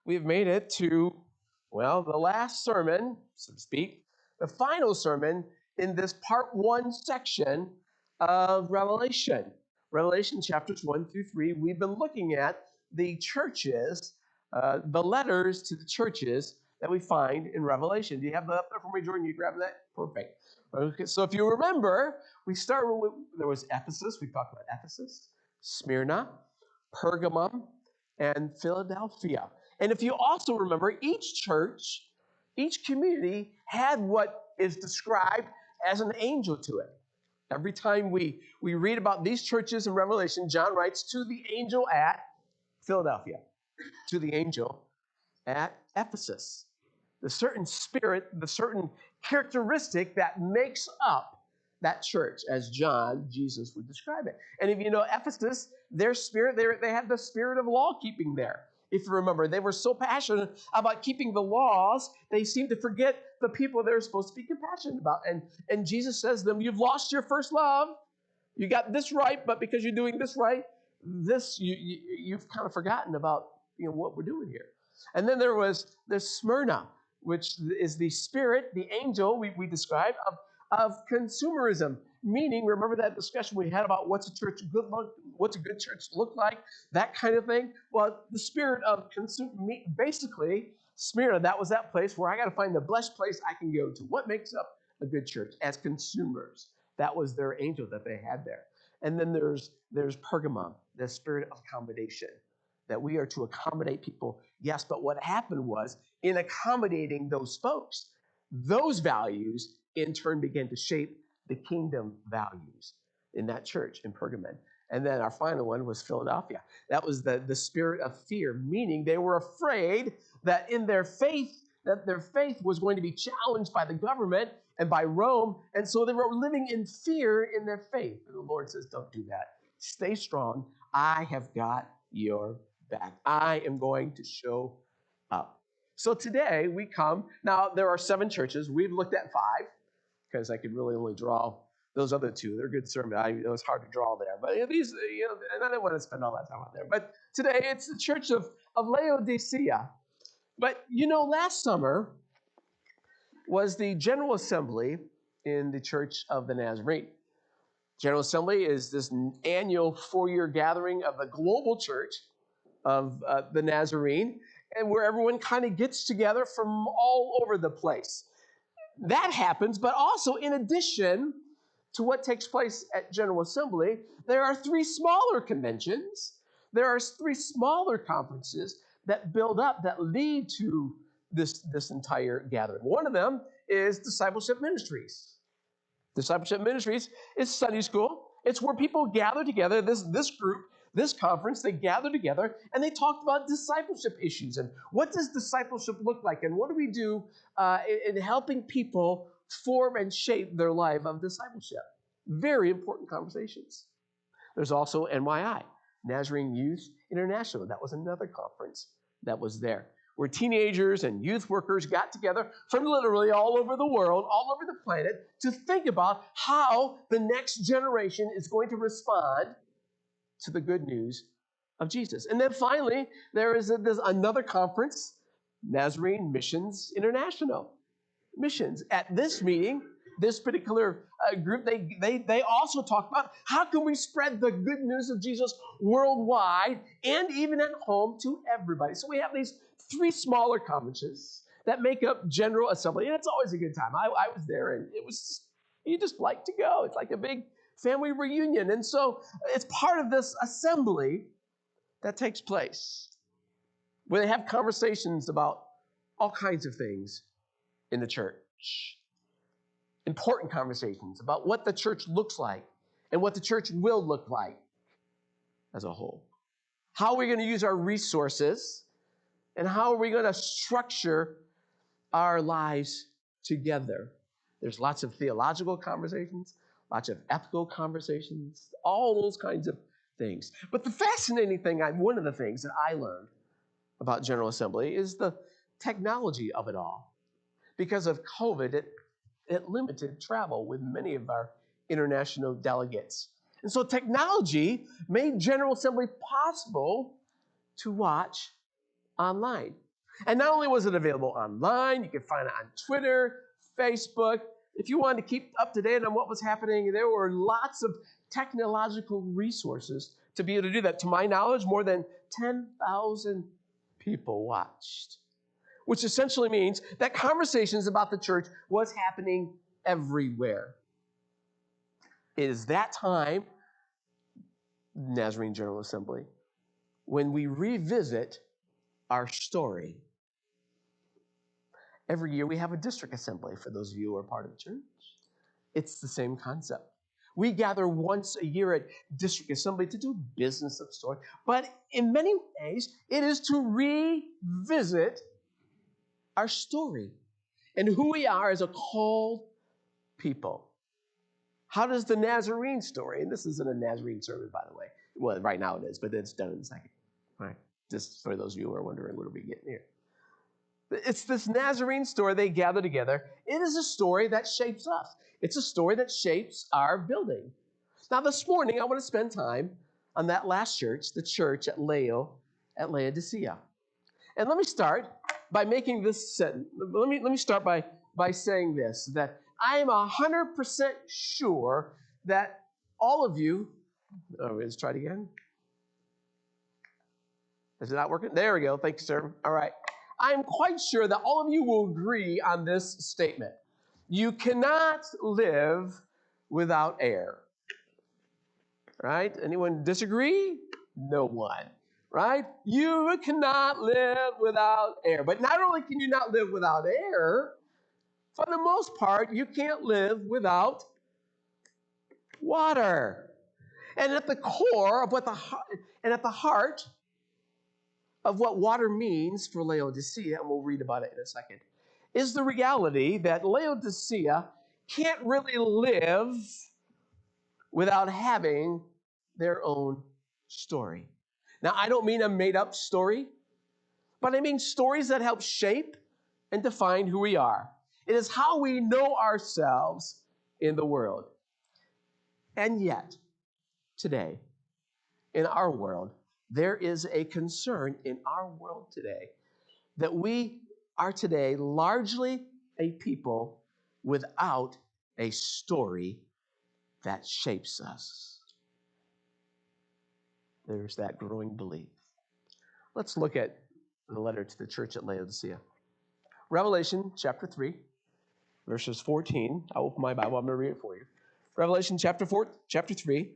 we've made it to, well, the last sermon, so to speak, the final sermon in this part one section of Revelation. Revelation chapters 1 through 3. We've been looking at the churches, the letters to the churches that we find in Revelation. Do you have that up there for me, Jordan? You grab that? Perfect. Okay, so if you remember, we started with, there was Ephesus. We talked about Ephesus, Smyrna, Pergamum, and Philadelphia. And if you also remember, each church, each community had what is described as an angel to it. Every time we read about these churches in Revelation, John writes to the angel at Philadelphia, to the angel at Ephesus. The certain spirit, the certain characteristic that makes up that church, as John, Jesus, would describe it. And if you know Ephesus, their spirit, they had the spirit of law keeping there. If you remember, they were so passionate about keeping the laws, they seemed to forget the people they're supposed to be compassionate about. And Jesus says to them, you've lost your first love. You got this right, but because you're doing this right, you've kind of forgotten about what we're doing here. And then there was the Smyrna, which is the spirit, the angel we described of consumerism. Meaning, remember that discussion we had about what's a good church look like, that kind of thing? Well, the spirit of basically, Smyrna, that was that place where I got to find the best place I can go to. What makes up a good church? As consumers. That was their angel that they had there. And then there's Pergamum, the spirit of accommodation, that we are to accommodate people. Yes, but what happened was, in accommodating those folks, those values in turn began to shape the kingdom values in that church in Pergamon. And then our final one was Philadelphia. That was the spirit of fear, meaning they were afraid that in their faith, that their faith was going to be challenged by the government and by Rome. And so they were living in fear in their faith. And the Lord says, don't do that. Stay strong. I have got your back. I am going to show up. So today we come. Now, there are 7 churches. We've looked at 5 because I could really only draw those other 2. They're good sermons. It was hard to draw there. But these, and I didn't want to spend all that time out there. But today it's the church of Laodicea. But last summer was the General Assembly in the Church of the Nazarene. General Assembly is this annual 4-year gathering of the global church of the Nazarene, and where everyone kind of gets together from all over the place. That happens, but also in addition to what takes place at General Assembly, there are 3 smaller conventions. There are 3 smaller conferences that build up, that lead to this entire gathering. One of them is Discipleship Ministries. Discipleship Ministries is Sunday school. It's where people gather together, this group, this conference, they gather together and they talked about discipleship issues and what does discipleship look like and what do we do in helping people form and shape their life of discipleship. Very important conversations. There's also NYI, Nazarene Youth International. That was another conference that was there, where teenagers and youth workers got together from literally all over the world, all over the planet, to think about how the next generation is going to respond to the good news of Jesus. And then finally, there's another conference, Nazarene Missions International. Missions. At this meeting, this particular group, they also talk about how can we spread the good news of Jesus worldwide and even at home to everybody. So we have these 3 smaller conferences that make up General Assembly, and it's always a good time. I was there, and you just like to go. It's like a big family reunion, and so it's part of this assembly that takes place where they have conversations about all kinds of things in the church. Important conversations about what the church looks like and what the church will look like as a whole. How are we going to use our resources and how are we going to structure our lives together? There's lots of theological conversations, lots of ethical conversations, all those kinds of things. But the fascinating thing, one of the things that I learned about General Assembly is the technology of it all. Because of COVID, it limited travel with many of our international delegates. And so technology made General Assembly possible to watch online. And not only was it available online, you could find it on Twitter, Facebook. If you wanted to keep up to date on what was happening, there were lots of technological resources to be able to do that. To my knowledge, more than 10,000 people watched, which essentially means that conversations about the church was happening everywhere. It is that time, Nazarene General Assembly, when we revisit our story. Every year we have a district assembly for those of you who are part of the church. It's the same concept. We gather once a year at district assembly to do business of story. But in many ways, it is to revisit our story and who we are as a called people. How does the Nazarene story, and this isn't a Nazarene sermon, by the way. Well, right now it is, but it's done in a second. All right, just for those of you who are wondering what are we getting here. It's this Nazarene story they gather together. It is a story that shapes us. It's a story that shapes our building. Now, this morning, I want to spend time on that last church, the church at Laodicea. And let me start by making this sentence. Let me start by saying this, that I am 100% sure that all of you, let's try it again. Is it not working? There we go. Thank you, sir. All right. I'm quite sure that all of you will agree on this statement. You cannot live without air. Right? Anyone disagree? No one. Right? You cannot live without air. But not only can you not live without air, for the most part, you can't live without water. And at the core of at the heart of what water means for Laodicea, and we'll read about it in a second, is the reality that Laodicea can't really live without having their own story. Now, I don't mean a made-up story, but I mean stories that help shape and define who we are. It is how we know ourselves in the world. And yet, today, in our world, there is a concern in our world today that we are today largely a people without a story that shapes us. There's that growing belief. Let's look at the letter to the church at Laodicea. Revelation chapter 3, verses 14. I'll open my Bible. I'm going to read it for you. Revelation chapter 3,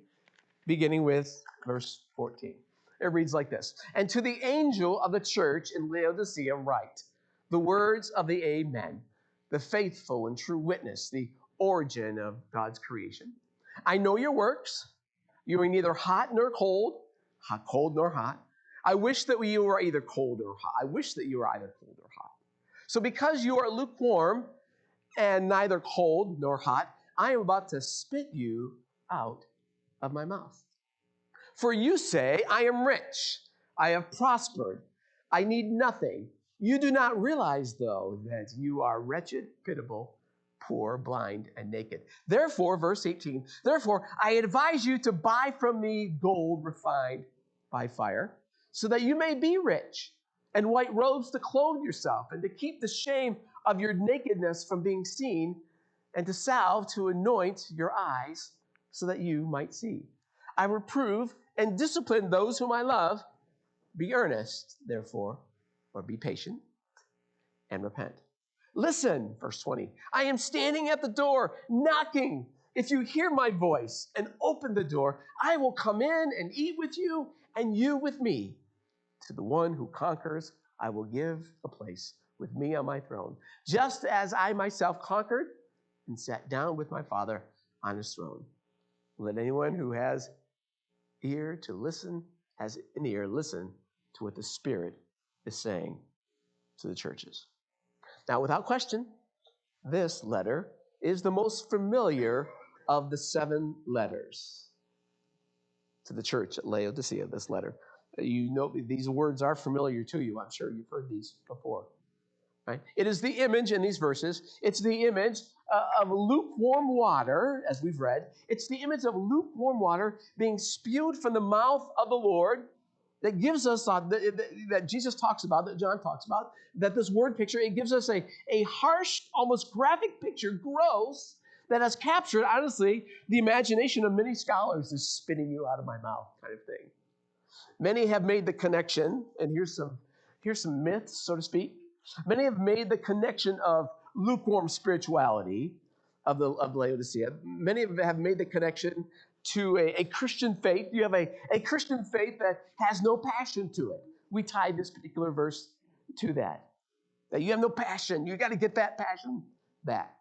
beginning with verse 14. It reads like this. And to the angel of the church in Laodicea write, the words of the Amen, the faithful and true witness, the origin of God's creation. I know your works. You are neither hot nor cold nor hot. I wish that you were either cold or hot. I wish that you were either cold or hot. So because you are lukewarm and neither cold nor hot, I am about to spit you out of my mouth. For you say, I am rich, I have prospered, I need nothing. You do not realize, though, that you are wretched, pitiable, poor, blind, and naked. Therefore, verse 18, therefore, I advise you to buy from me gold refined by fire, so that you may be rich, and white robes to clothe yourself, and to keep the shame of your nakedness from being seen, and to salve to anoint your eyes, so that you might see. I reprove and discipline those whom I love. Be earnest, therefore, or be patient, and repent. Listen, verse 20, I am standing at the door, knocking. If you hear my voice and open the door, I will come in and eat with you, and you with me. To the one who conquers, I will give a place with me on my throne, just as I myself conquered and sat down with my Father on his throne. Let anyone who has an ear, listen to what the Spirit is saying to the churches. Now, without question, this letter is the most familiar of the 7 letters to the church at Laodicea, this letter. You know, these words are familiar to you. I'm sure you've heard these before. Right? It is the image in these verses. It's the image of lukewarm water, as we've read. It's the image of lukewarm water being spewed from the mouth of the Lord that gives us, that Jesus talks about, that John talks about, that this word picture, it gives us a harsh, almost graphic picture, gross, that has captured, honestly, the imagination of many scholars, is spitting you out of my mouth kind of thing. Many have made the connection, and here's some myths, so to speak. Many have made the connection of lukewarm spirituality of Laodicea. Many have made the connection to a Christian faith. You have a Christian faith that has no passion to it. We tied this particular verse to that you have no passion. You got to get that passion back.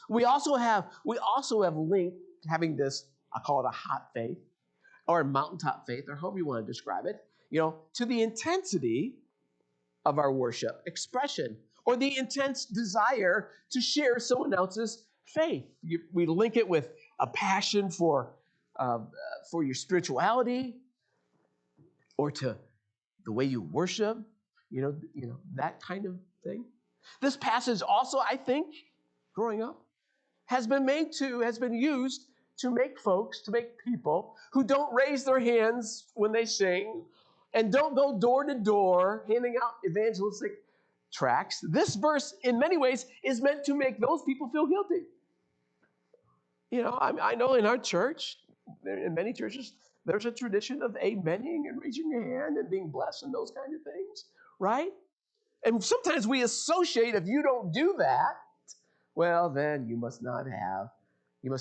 We also have linked having this, I call it a hot faith, or a mountaintop faith, or however you want to describe it, to the intensity of our worship expression, or the intense desire to share someone else's faith. We link it with a passion for your spirituality, or to the way you worship, that kind of thing. This passage also, I think, growing up, has been used to make people who don't raise their hands when they sing and don't go door to door handing out evangelistic tracts. This verse, in many ways, is meant to make those people feel guilty. I know in our church, in many churches, there's a tradition of amening and raising your hand and being blessed and those kind of things, right? And sometimes we associate, if you don't do that, well, then you must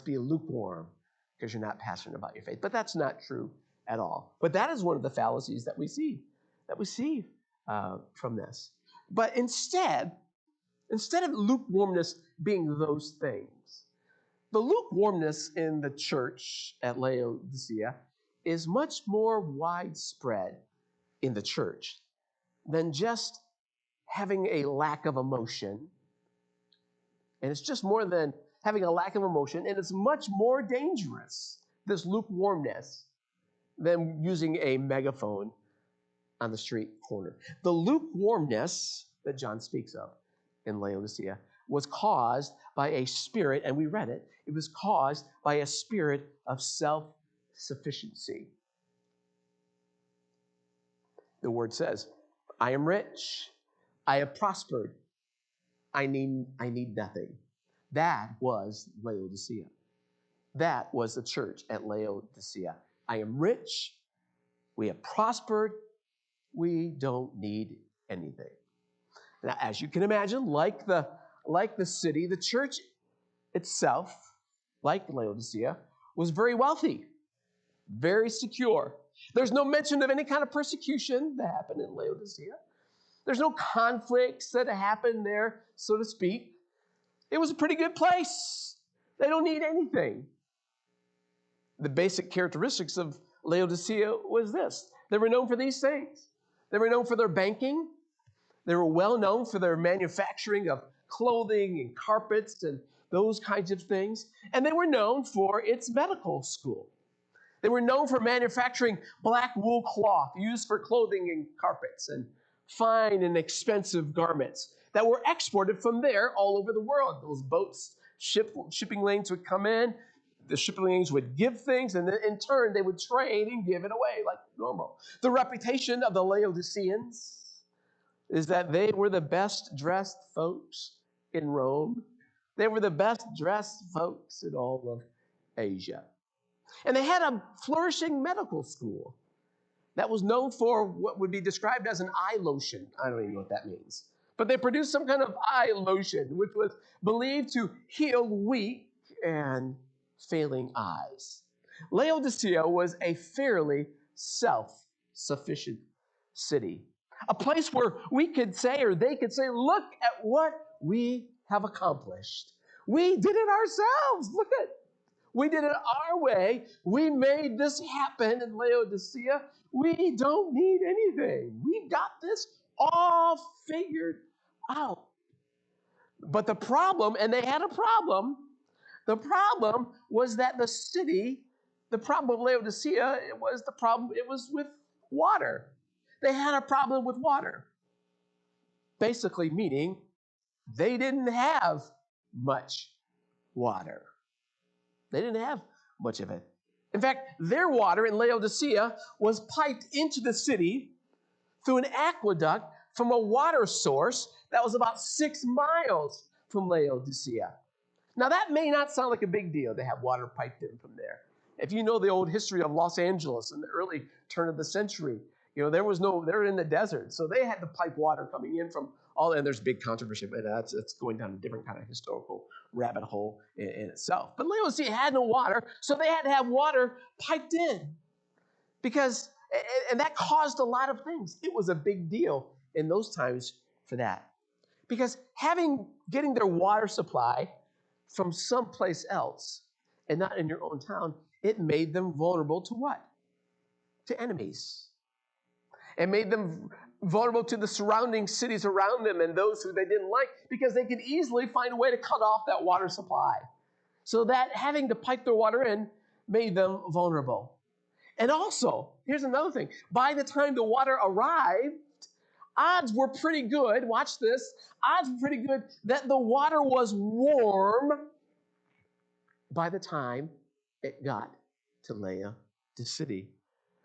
be lukewarm because you're not passionate about your faith. But that's not true at all. But that is one of the fallacies that we see from this. But instead of lukewarmness being those things, the lukewarmness in the church at Laodicea is much more widespread in the church than just having a lack of emotion. And it's just more than having a lack of emotion, and it's much more dangerous, this lukewarmness, than using a megaphone on the street corner. The lukewarmness that John speaks of in Laodicea was caused by a spirit, and we read it, it was caused by a spirit of self-sufficiency. The word says, I am rich, I have prospered, I need nothing. That was Laodicea. That was the church at Laodicea. I am rich, we have prospered, we don't need anything. Now, as you can imagine, like the city, the church itself, like Laodicea, was very wealthy, very secure. There's no mention of any kind of persecution that happened in Laodicea. There's no conflicts that happened there, so to speak. It was a pretty good place. They don't need anything. The basic characteristics of Laodicea was this. They were known for these things. They were known for their banking. They were well known for their manufacturing of clothing and carpets and those kinds of things. And they were known for its medical school. They were known for manufacturing black wool cloth used for clothing and carpets, and fine and expensive garments that were exported from there all over the world. Those boats, shipping lanes would come in, the shipping lanes would give things, and then in turn they would trade and give it away like normal. The reputation of the Laodiceans is that they were the best dressed folks in Rome. They were the best dressed folks in all of Asia. And they had a flourishing medical school that was known for what would be described as an eye lotion. I don't even know what that means. But they produced some kind of eye lotion, which was believed to heal weak and failing eyes. Laodicea was a fairly self-sufficient city. A place where we could say, or they could say, look at what we have accomplished. We did it ourselves. Look at, we did it our way. We made this happen in Laodicea. We don't need anything. We got this all figured out. But the problem, and they had a problem, the problem was that the city, the problem of Laodicea, it was with water. They had a problem with water. Basically meaning they didn't have much water. They didn't have much of it. In fact, their water in Laodicea was piped into the city through an aqueduct from a water source that was about 6 miles from Laodicea. Now, that may not sound like a big deal to have water piped in from there. If you know the old history of Los Angeles in the early turn of the century, they're in the desert, so they had to pipe water coming in from all, and there's big controversy, but that's going down a different kind of historical rabbit hole in itself. But Laodicea had no water, so they had to have water piped in and that caused a lot of things. It was a big deal in those times for that. Because getting their water supply from someplace else and not in your own town, it made them vulnerable to what? To enemies. It made them vulnerable to the surrounding cities around them and those who they didn't like, because they could easily find a way to cut off that water supply. So that having to pipe their water in made them vulnerable. And also, here's another thing. By the time the water arrived, odds were pretty good, watch this, odds were pretty good that the water was warm by the time it got to Laodicea.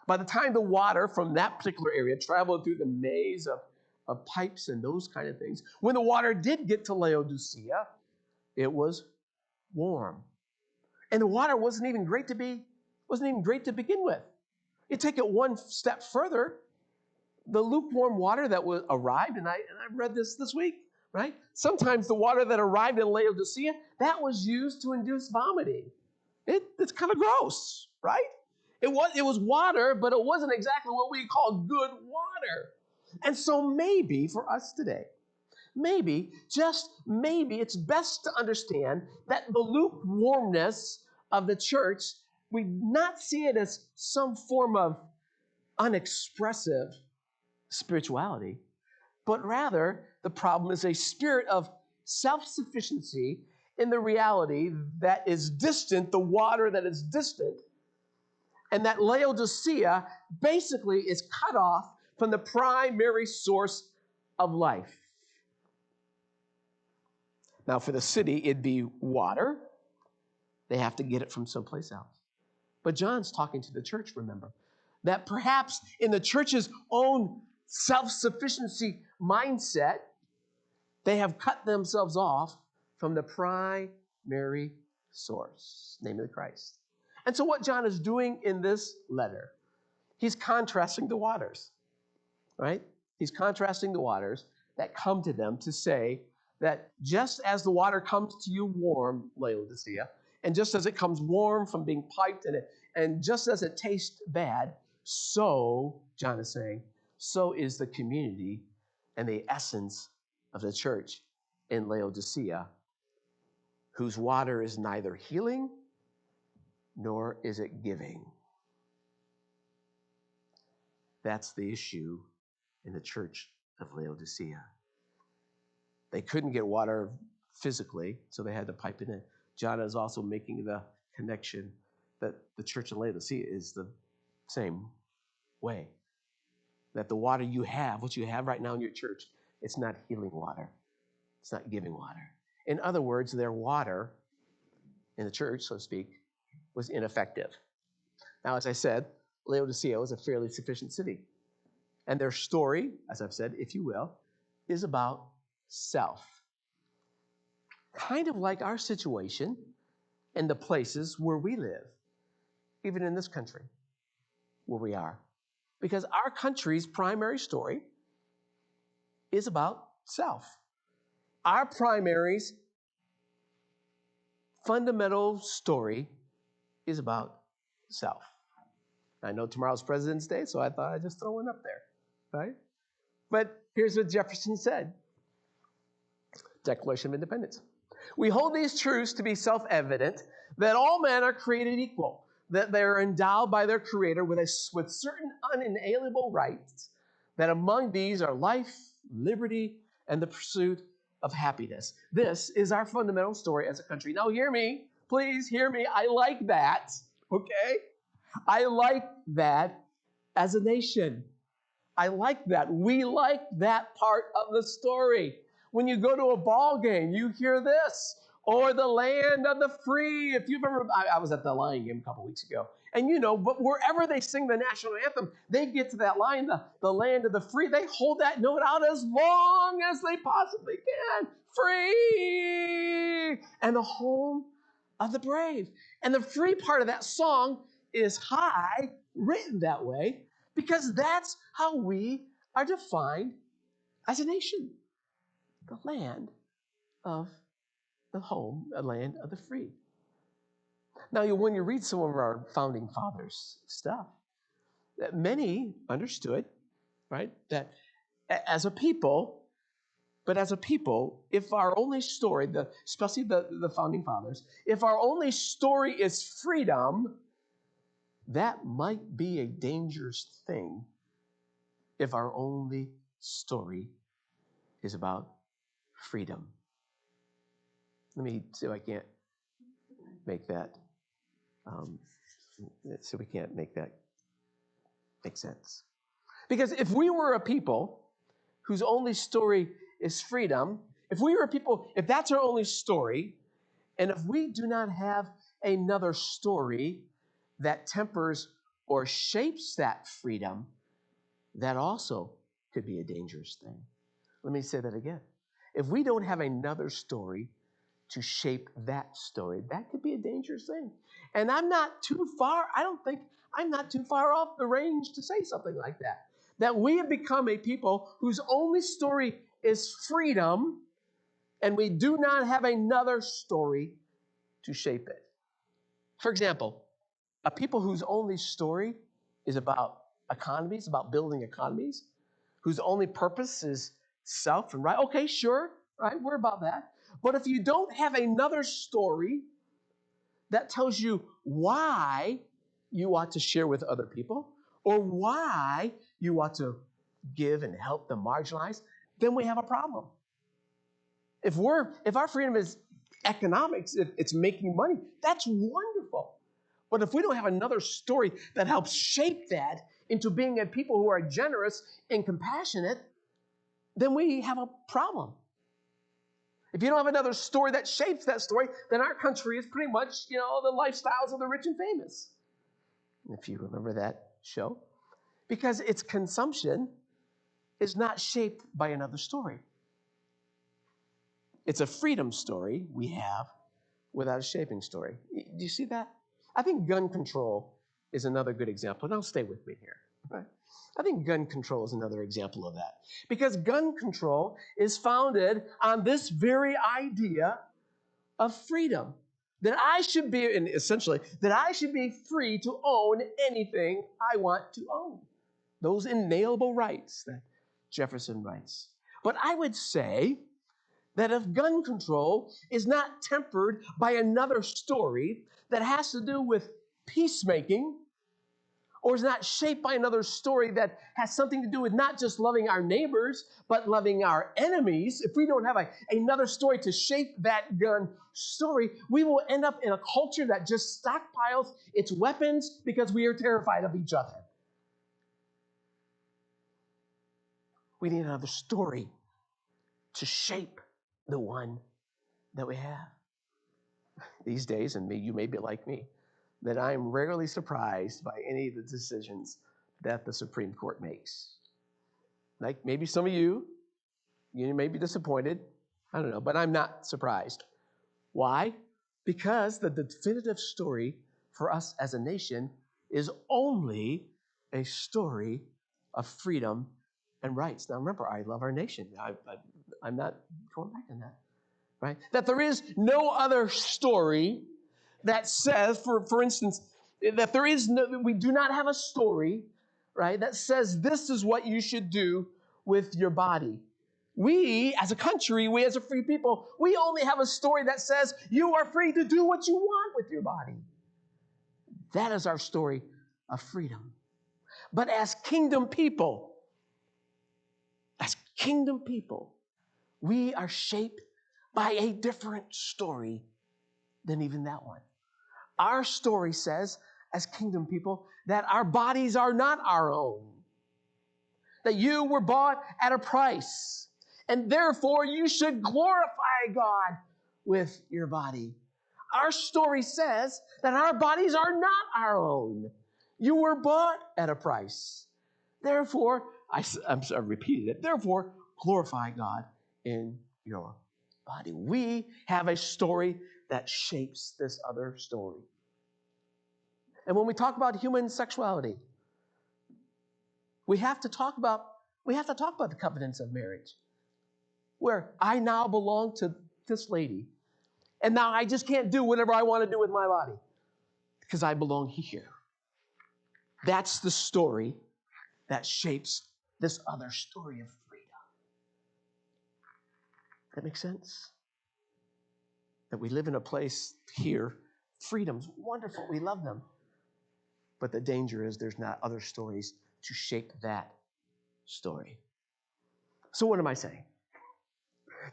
By the time the water from that particular area traveled through the maze of pipes and those kind of things, when the water did get to Laodicea, it was warm. And the water wasn't even great to begin with. You take it one step further, the lukewarm water that arrived, and I read this week, right? Sometimes the water that arrived in Laodicea, that was used to induce vomiting. It's kind of gross, right? It was water, but it wasn't exactly what we call good water. And so maybe for us today, maybe, just maybe, it's best to understand that the lukewarmness of the church, we not see it as some form of unexpressive spirituality, but rather the problem is a spirit of self-sufficiency in the reality that is distant, the water that is distant, and that Laodicea basically is cut off from the primary source of life. Now, for the city, it'd be water. They have to get it from someplace else. But John's talking to the church, remember, that perhaps in the church's own self-sufficiency mindset, they have cut themselves off from the primary source, namely Christ. And so what John is doing in this letter, he's contrasting the waters, right? He's contrasting the waters that come to them to say that just as the water comes to you warm, Laodicea, and just as it comes warm from being piped and just as it tastes bad, so, John is saying, so is the community and the essence of the church in Laodicea, whose water is neither healing nor is it giving. That's the issue in the church of Laodicea. They couldn't get water physically, so they had to pipe it in. John is also making the connection that the church of Laodicea is the same way. That the water you have, what you have right now in your church, it's not healing water. It's not giving water. In other words, their water in the church, so to speak, was ineffective. Now, as I said, Laodicea was a fairly sufficient city. And their story, as I've said, if you will, is about self. Kind of like our situation in the places where we live, even in this country where we are. Because our country's primary story is about self. Our primary's fundamental story is about self. I know tomorrow's President's Day, so I thought I'd just throw one up there, right? But here's what Jefferson said. Declaration of Independence. We hold these truths to be self-evident, that all men are created equal, that they are endowed by their Creator with certain unalienable rights, that among these are life, liberty, and the pursuit of happiness. This is our fundamental story as a country. Now hear me, please hear me. I like that, okay? I like that as a nation. I like that. We like that part of the story. When you go to a ball game, you hear this. or the land of the free. If you've ever, I was at the Lion game a couple weeks ago, and but wherever they sing the national anthem, they get to that line, the land of the free. They hold that note out as long as they possibly can. Free, and the home of the brave. And the free part of that song is high, written that way, because that's how we are defined as a nation. The land of the home, a land of the free. Now, when you read some of our founding fathers' stuff, that many understood, right, that as a people, if our only story, especially the founding fathers, if our only story is freedom, that might be a dangerous thing if our only story is about freedom. Let me see if I can't make that. So we can't make that make sense. Because if we were a people whose only story is freedom, if that's our only story, and if we do not have another story that tempers or shapes that freedom, that also could be a dangerous thing. Let me say that again. If we don't have another story to shape that story, that could be a dangerous thing. And I'm not too far off the range to say something like that. That we have become a people whose only story is freedom, and we do not have another story to shape it. For example, a people whose only story is about economies, about building economies, whose only purpose is self and right. Okay, sure, right? We're about that. But if you don't have another story that tells you why you ought to share with other people, or why you ought to give and help the marginalized, then we have a problem. If our freedom is economics, if it's making money, that's wonderful. But if we don't have another story that helps shape that into being a people who are generous and compassionate, then we have a problem. If you don't have another story that shapes that story, then our country is pretty much, the lifestyles of the rich and famous. If you remember that show. Because its consumption is not shaped by another story. It's a freedom story we have without a shaping story. Do you see that? I think gun control is another good example. Now stay with me here. Right? I think gun control is another example of that. Because gun control is founded on this very idea of freedom. That I should be free to own anything I want to own. Those inalienable rights that Jefferson writes. But I would say that if gun control is not tempered by another story that has to do with peacemaking, or is not shaped by another story that has something to do with not just loving our neighbors, but loving our enemies, if we don't have another story to shape that gun story, we will end up in a culture that just stockpiles its weapons because we are terrified of each other. We need another story to shape the one that we have. These days, and you may be like me, that I'm rarely surprised by any of the decisions that the Supreme Court makes. Like maybe some of you may be disappointed. I don't know, but I'm not surprised. Why? Because the definitive story for us as a nation is only a story of freedom and rights. Now remember, I love our nation. I'm not going back on that. Right? That there is no other story that says, for instance, that we do not have a story, right, that says this is what you should do with your body. We, as a country, we as a free people, we only have a story that says you are free to do what you want with your body. That is our story of freedom. But as kingdom people, we are shaped by a different story than even that one. Our story says, as kingdom people, that our bodies are not our own. That you were bought at a price. And therefore, you should glorify God with your body. Our story says that our bodies are not our own. You were bought at a price. Therefore, I'm repeating it. Therefore, glorify God in your body. We have a story that shapes this other story. And when we talk about human sexuality, we have to talk about the covenants of marriage, where I now belong to this lady, and now I just can't do whatever I want to do with my body because I belong here. That's the story that shapes this other story of freedom. That makes sense? That we live in a place here, freedom's wonderful, we love them. But the danger is there's not other stories to shape that story. So what am I saying?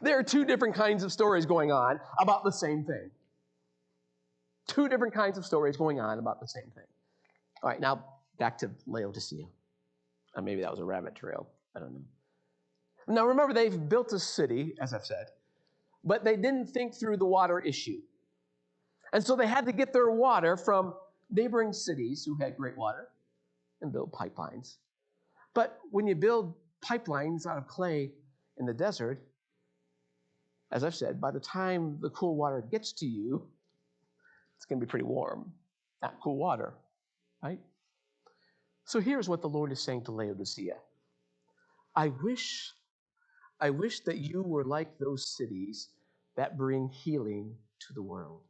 There are two different kinds of stories going on about the same thing. Two different kinds of stories going on about the same thing. All right, now back to Laodicea. Maybe that was a rabbit trail. I don't know. Now remember, they've built a city, as I've said, but they didn't think through the water issue. And so they had to get their water from neighboring cities who had great water and build pipelines. But when you build pipelines out of clay in the desert, as I've said, by the time the cool water gets to you, it's going to be pretty warm, not cool water, right? So here's what the Lord is saying to Laodicea. I wish that you were like those cities that bring healing to the world.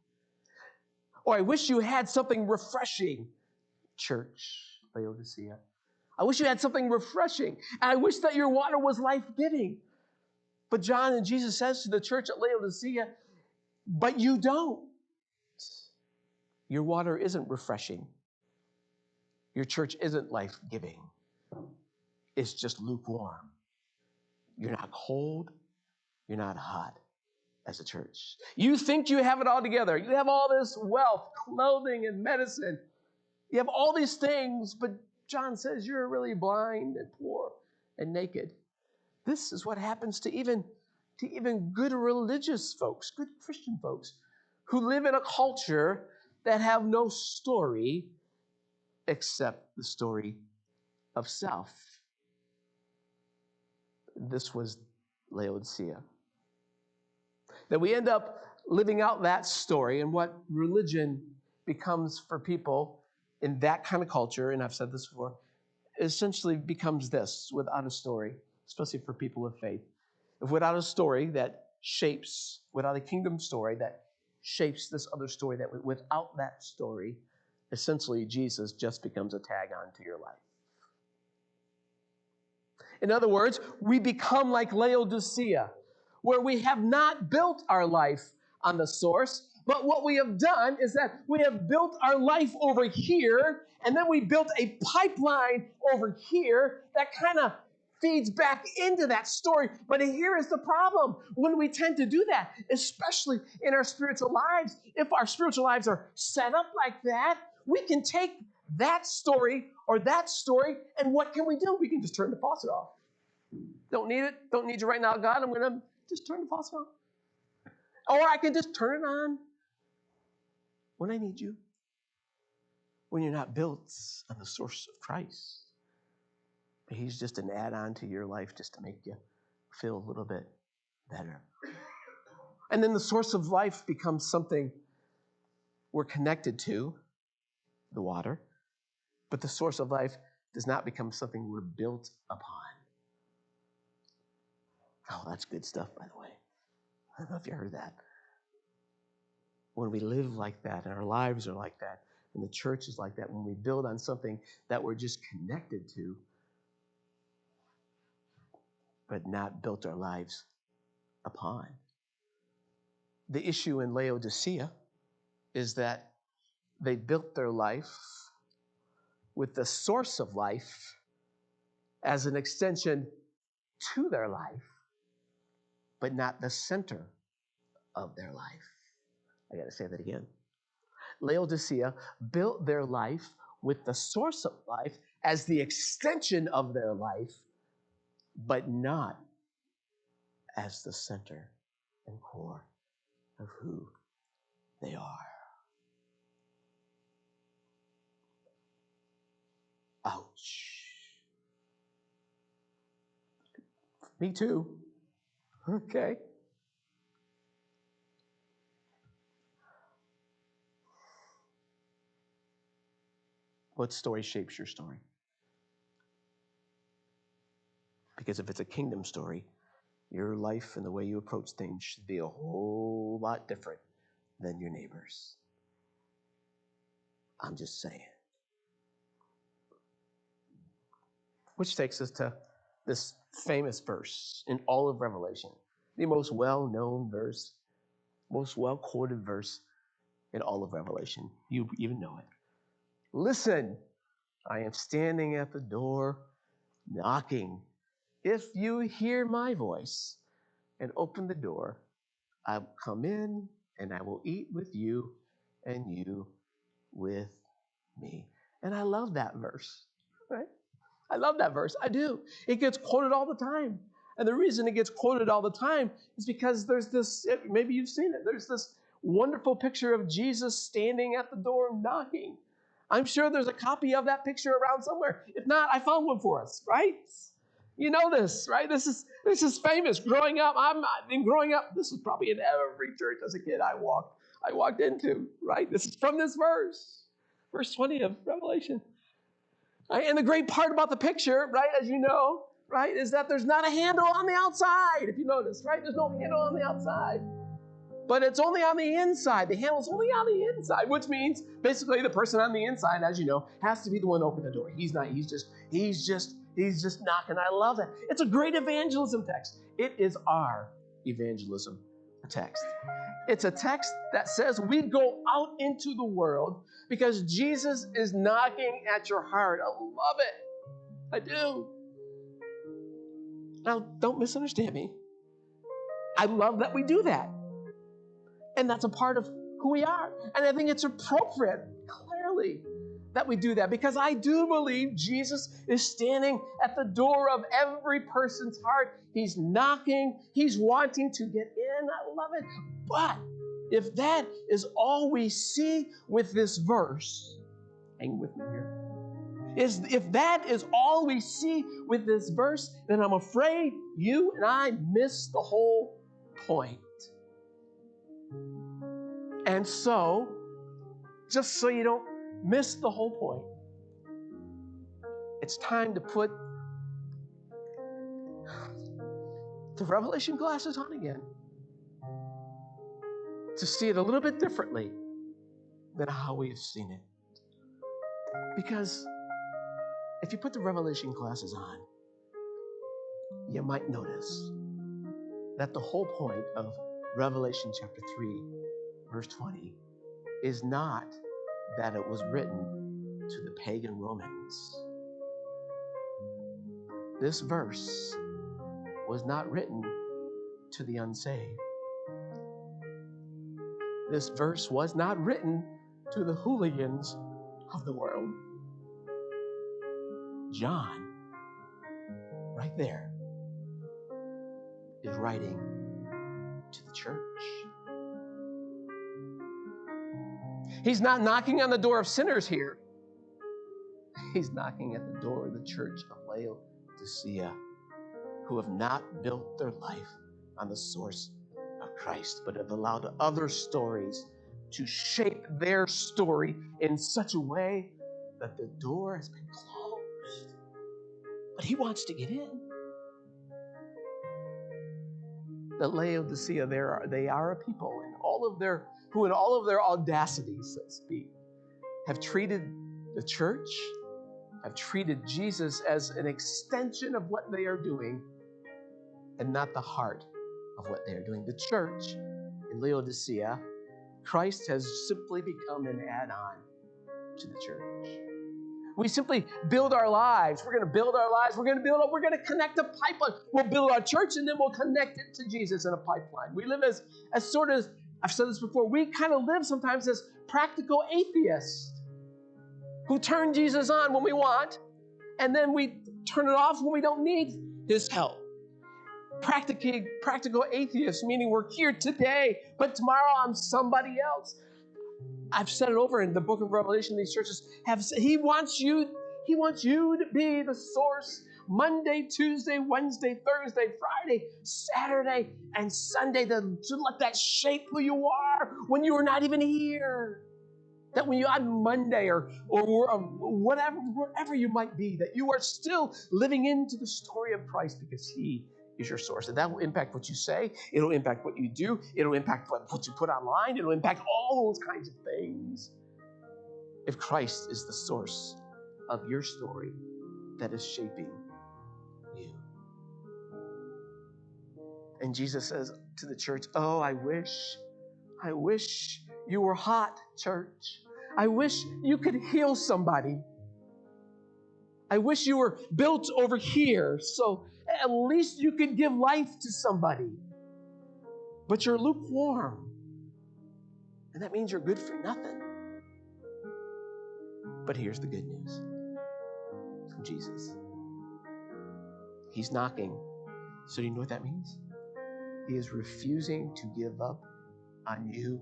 Or I wish you had something refreshing, church, Laodicea. I wish you had something refreshing. And I wish that your water was life-giving. But John and Jesus says to the church at Laodicea, but you don't. Your water isn't refreshing. Your church isn't life-giving. It's just lukewarm. You're not cold. You're not hot as a church. You think you have it all together. You have all this wealth, clothing, and medicine. You have all these things, but John says you're really blind and poor and naked. This is what happens to even good religious folks, good Christian folks, who live in a culture that have no story except the story of self. This was Laodicea. That we end up living out that story, and what religion becomes for people in that kind of culture, and I've said this before, essentially becomes this: without a story, especially for people of faith. If without a story that shapes, without a kingdom story that shapes this other story, that without that story, essentially Jesus just becomes a tag on to your life. In other words, we become like Laodicea, where we have not built our life on the source, but what we have done is that we have built our life over here, and then we built a pipeline over here that kind of feeds back into that story. But here is the problem. When we tend to do that, especially in our spiritual lives, if our spiritual lives are set up like that, we can take that story or that story, and what can we do? We can just turn the faucet off. Don't need it. Don't need you right now, God. I'm going to just turn the faucet off. Or I can just turn it on when I need you. When you're not built on the source of Christ. He's just an add-on to your life just to make you feel a little bit better. And then the source of life becomes something we're connected to, the water. But the source of life does not become something we're built upon. Oh, that's good stuff, by the way. I don't know if you heard that. When we live like that, and our lives are like that, and the church is like that, when we build on something that we're just connected to, but not built our lives upon. The issue in Laodicea is that they built their life with the source of life as an extension to their life, but not the center of their life. I got to say that again. Laodicea built their life with the source of life as the extension of their life, but not as the center and core. of who they are. Ouch. Me too. Okay. What story shapes your story? Because if it's a kingdom story, your life and the way you approach things should be a whole lot different than your neighbors. I'm just saying. Which takes us to this famous verse in all of Revelation, the most well-known verse, most well-quoted verse in all of Revelation. You even know it. Listen, I am standing at the door, knocking. If you hear my voice and open the door, I will come in and I will eat with you and you with me. And I love that verse, right? I love that verse. I do. It gets quoted all the time. And the reason it gets quoted all the time is because there's this, maybe you've seen it, there's this wonderful picture of Jesus standing at the door knocking. I'm sure there's a copy of that picture around somewhere. If not, I found one for us, right? You know this, right? This is famous. Growing up, this was probably in every church as a kid I walked into, right? This is from this verse. Verse 20 of Revelation. Right? And the great part about the picture, right, as you know, right, is that there's not a handle on the outside, if you notice, right? There's no handle on the outside. But it's only on the inside. The handle's only on the inside, which means basically the person on the inside, as you know, has to be the one to open the door. He's just knocking. I love that. It's a great evangelism text. It is our evangelism text. It's a text that says we go out into the world because Jesus is knocking at your heart. I love it. I do. Now, don't misunderstand me. I love that we do that. And that's a part of who we are. And I think it's appropriate, clearly, that we do that because I do believe Jesus is standing at the door of every person's heart. He's knocking. He's wanting to get in. I love it. But if that is all we see with this verse, hang with me here, if that is all we see with this verse, then I'm afraid you and I miss the whole point. And so, just so you don't miss the whole point, it's time to put the Revelation glasses on again to see it a little bit differently than how we've seen it. Because if you put the Revelation glasses on, you might notice that the whole point of Revelation chapter 3, verse 20, is not that it was written to the pagan Romans. This verse was not written to the unsaved. This verse was not written to the hooligans of the world. John, right there, is writing to the church. He's not knocking on the door of sinners here. He's knocking at the door of the church of Laodicea, who have not built their life on the source of Christ, but have allowed other stories to shape their story in such a way that the door has been closed. But he wants to get in. The Laodicea, they are a people who in all of their audacity, so to speak, have treated the church, have treated Jesus as an extension of what they are doing and not the heart of what they are doing. The church in Laodicea, Christ has simply become an add-on to the church. We simply build our lives. We're going to build our lives. We're going to connect a pipeline. We'll build our church and then we'll connect it to Jesus in a pipeline. We live as sort of, I've said this before, we kind of live sometimes as practical atheists who turn Jesus on when we want, and then we turn it off when we don't need his help. practical atheists, meaning we're here today, but tomorrow I'm somebody else. I've said it over in the book of Revelation. These churches he wants you to be the source Monday, Tuesday, Wednesday, Thursday, Friday, Saturday, and Sunday to let that shape who you are when you were not even here. That when you're on Monday or whatever, wherever you might be, that you are still living into the story of Christ because he is your source. And that will impact what you say. It'll impact what you do. It'll impact what you put online. It'll impact all those kinds of things. If Christ is the source of your story that is shaping you. And Jesus says to the church, oh, I wish you were hot, church. I wish you could heal somebody. I wish you were built over here so at least you could give life to somebody. But you're lukewarm. And that means you're good for nothing. But here's the good news from Jesus. He's knocking. So do you know what that means? He is refusing to give up on you.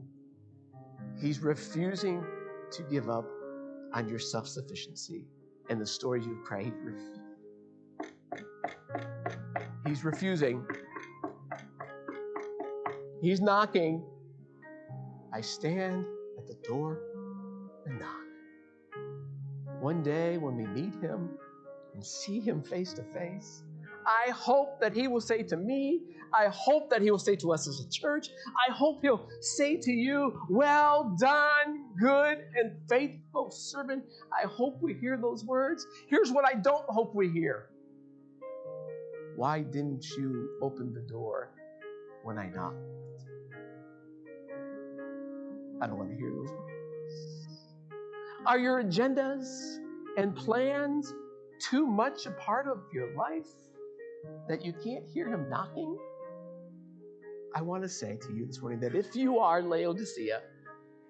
He's refusing to give up on your self-sufficiency and the stories you've prayed. He's refusing. He's knocking. I stand at the door and knock. One day when we meet him and see him face to face, I hope that he will say to me, I hope that he will say to us as a church, I hope he'll say to you, well done, good and faithful servant. I hope we hear those words. Here's what I don't hope we hear. Why didn't you open the door when I knocked? I don't want to hear those words. Are your agendas and plans too much a part of your life that you can't hear him knocking? I want to say to you this morning that if you are Laodicea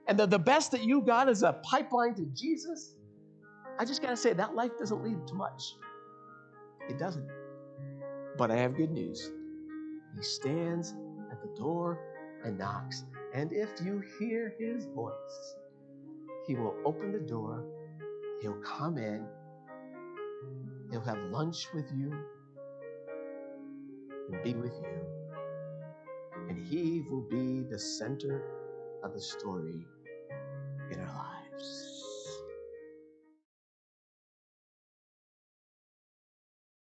and the best that you got is a pipeline to Jesus, I just got to say that life doesn't lead to much. It doesn't. But I have good news. He stands at the door and knocks. And if you hear his voice, he will open the door. He'll come in. He'll have lunch with you and be with you. And he will be the center of the story in our lives.